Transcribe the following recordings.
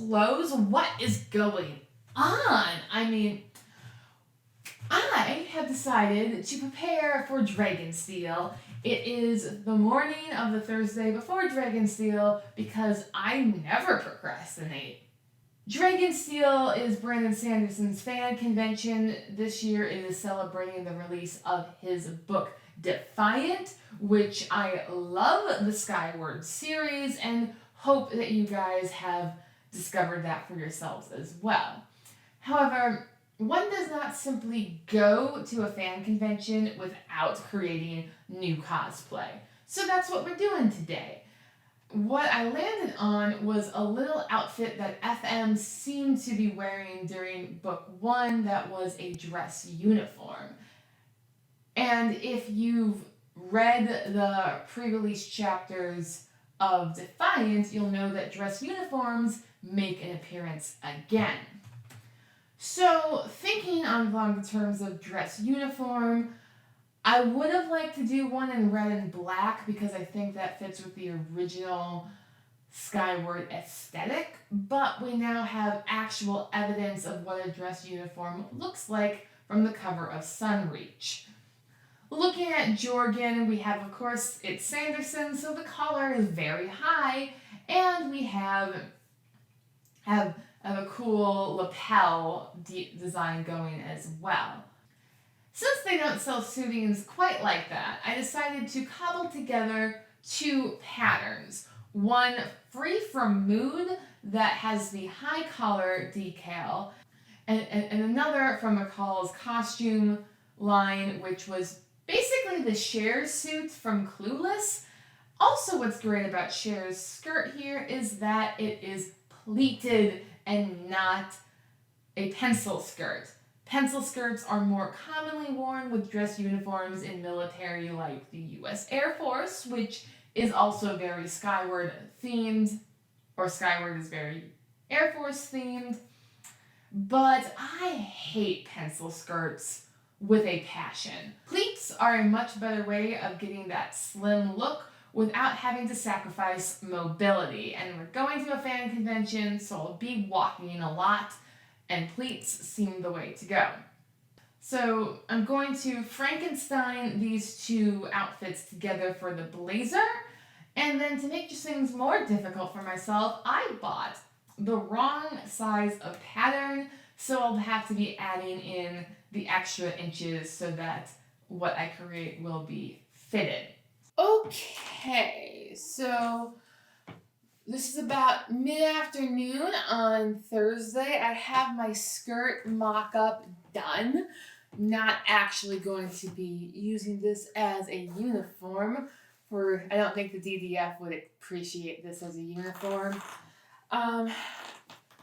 clothes? What is going on? I mean, I have decided to prepare for Dragonsteel. It is the morning of the Thursday before Dragonsteel because I never procrastinate. Dragonsteel is Brandon Sanderson's fan convention. This year it is celebrating the release of his book Defiant, which I love the Skyward series and hope that you guys have discovered that for yourselves as well. However, one does not simply go to a fan convention without creating new cosplay. So that's what we're doing today. What I landed on was a little outfit that FM seemed to be wearing during book one that was a dress uniform. And if you've read the pre-release chapters of Defiant, you'll know that dress uniforms make an appearance again. So, thinking along the terms of dress uniform, I would have liked to do one in red and black because I think that fits with the original Skyward aesthetic, but we now have actual evidence of what a dress uniform looks like from the cover of Sunreach. Looking at Jorgen, we have, of course, it's Sanderson, so the collar is very high, and we have a cool lapel design going as well. Since they don't sell suitings quite like that, I decided to cobble together two patterns. One free from mood that has the high collar decal, and another from McCall's costume line, which was basically the Cher's suit from Clueless. Also, what's great about Cher's skirt here is that it is pleated and not a pencil skirt. Pencil skirts are more commonly worn with dress uniforms in military like the US Air Force, which is also very Skyward themed, or Skyward is very Air Force themed. But I hate pencil skirts with a passion. Pleats are a much better way of getting that slim look without having to sacrifice mobility. And we're going to a fan convention, so I'll be walking a lot, and pleats seem the way to go. So I'm going to Frankenstein these two outfits together for the blazer, and then to make just things more difficult for myself, I bought the wrong size of pattern, so I'll have to be adding in the extra inches so that what I create will be fitted. Okay, so this is about mid-afternoon on Thursday. I have my skirt mock-up done. Not actually going to be using this as a uniform. I don't think the DDF would appreciate this as a uniform.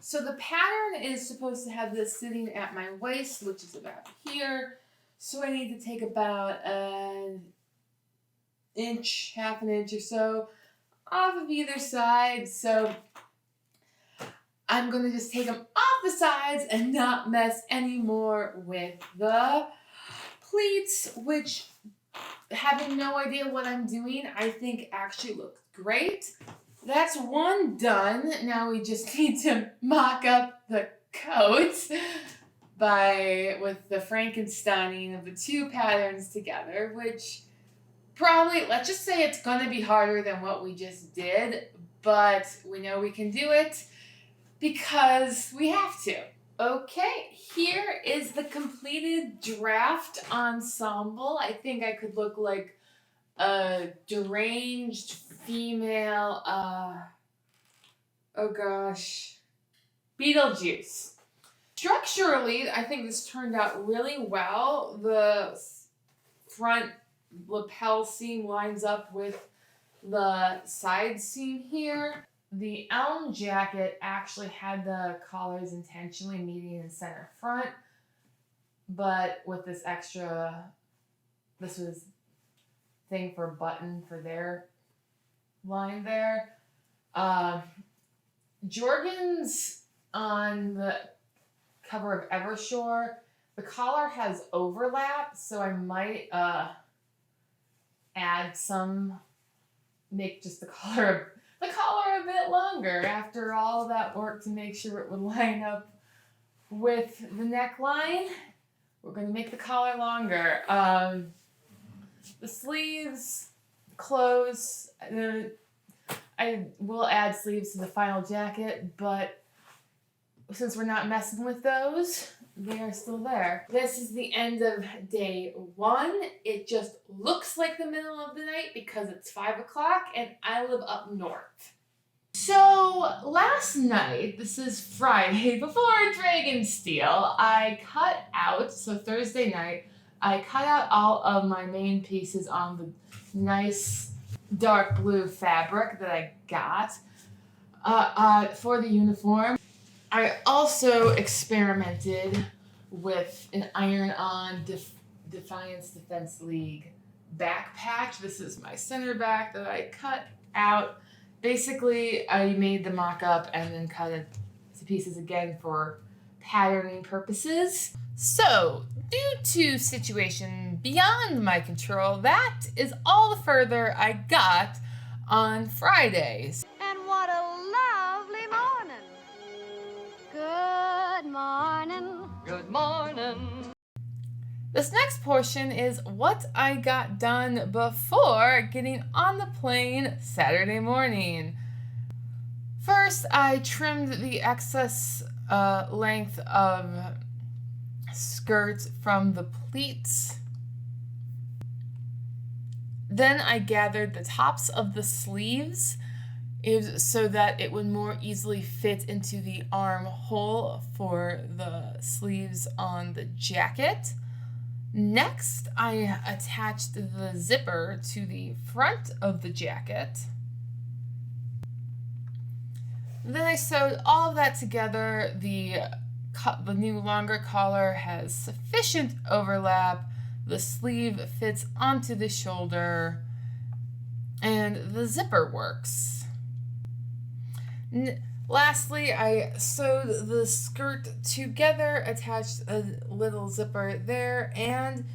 So the pattern is supposed to have this sitting at my waist, which is about here. So I need to take about an inch, half an inch or so off of either side. So I'm going to just take them off the sides and not mess anymore with the pleats, which, having no idea what I'm doing, I think actually looks great. That's one done. Now we just need to mock up the coat with the Frankensteining of the two patterns together, which probably, let's just say it's going to be harder than what we just did, but we know we can do it because we have to. Okay, here is the completed draft ensemble. I think I could look like a deranged female, Beetlejuice. Structurally, I think this turned out really well. The front lapel seam lines up with the side seam here. The elm jacket actually had the collars intentionally meeting in center front, but with this was thing for button for their line there. Jorgen's on the cover of Evershore. The collar has overlap, so I might make just the collar the collar a bit longer after all that work to make sure it would line up with the neckline. We're going to make the collar longer. The sleeves close. I will add sleeves to the final jacket, but since we're not messing with those, they are still there. This is the end of day 1. It just looks like the middle of the night because it's 5 o'clock and I live up north. So last night, this is Friday before Dragonsteel, I cut out, so Thursday night, I cut out all of my main pieces on the nice dark blue fabric that I got for the uniform. I also experimented with an iron-on Defiance Defense League back patch. This is my center back that I cut out. Basically, I made the mock-up and then cut it to pieces again for patterning purposes. So, due to situation beyond my control, that is all the further I got on Fridays. And what a lovely morning. Good morning. Good morning. This next portion is what I got done before getting on the plane Saturday morning. First, I trimmed the excess length of skirt from the pleats. Then I gathered the tops of the sleeves so that it would more easily fit into the armhole for the sleeves on the jacket. Next, I attached the zipper to the front of the jacket. Then I sewed all of that together. The new longer collar has sufficient overlap. The sleeve fits onto the shoulder, and the zipper works. Lastly, I sewed the skirt together, attached a little zipper there, and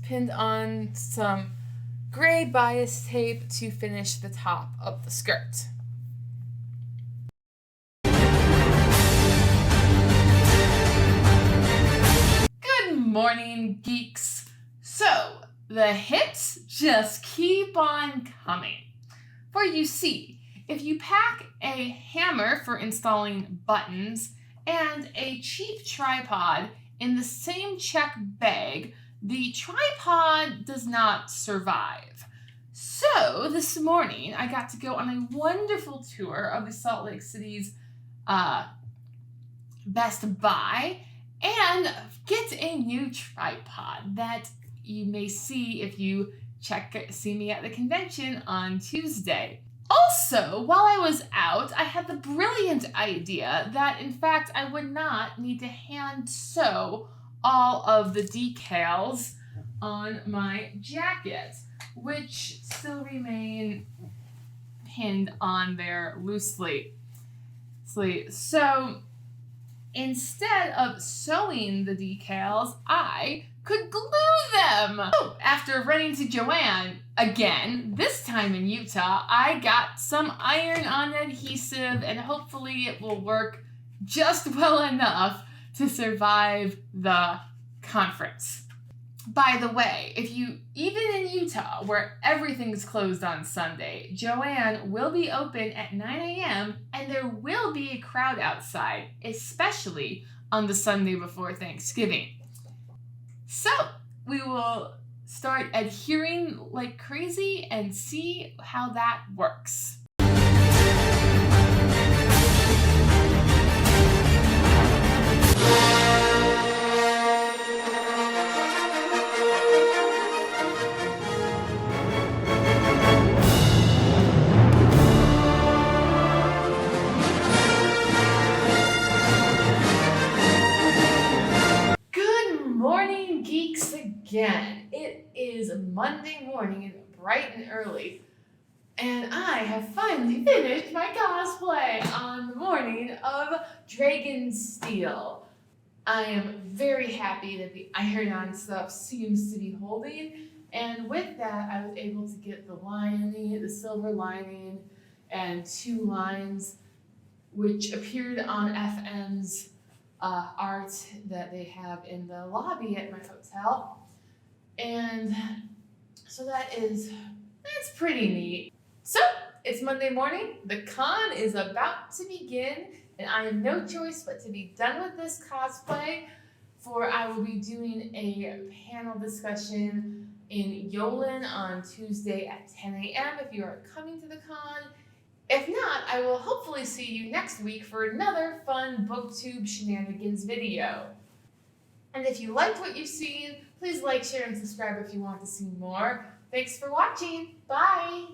pinned on some gray bias tape to finish the top of the skirt. Good morning, geeks. So, the hits just keep on coming. For you see, if you pack a hammer for installing buttons and a cheap tripod in the same check bag, the tripod does not survive. So this morning, I got to go on a wonderful tour of the Salt Lake City's Best Buy and get a new tripod that you may see if you see me at the convention on Tuesday. Also, while I was out, I had the brilliant idea that, in fact, I would not need to hand sew all of the decals on my jacket, which still remain pinned on there loosely. So, instead of sewing the decals, I could glue them. So, after running to Joanne again, this time in Utah, I got some iron-on adhesive and hopefully it will work just well enough to survive the conference. By the way, even in Utah, where everything's closed on Sunday, Joanne will be open at 9 a.m. and there will be a crowd outside, especially on the Sunday before Thanksgiving. So, we will start adhering like crazy and see how that works. Again, it is Monday morning and bright and early, and I have finally finished my cosplay on the morning of Dragonsteel. I am very happy that the iron-on stuff seems to be holding, and with that, I was able to get the silver lining, and 2 lines, which appeared on FM's art that they have in the lobby at my hotel. And so that's pretty neat. So it's Monday morning, the con is about to begin, and I have no choice but to be done with this cosplay, for I will be doing a panel discussion in Yolen on Tuesday at 10 a.m. if you are coming to the con. If not, I will hopefully see you next week for another fun BookTube shenanigans video. And if you liked what you've seen, please like, share, and subscribe if you want to see more. Thanks for watching. Bye!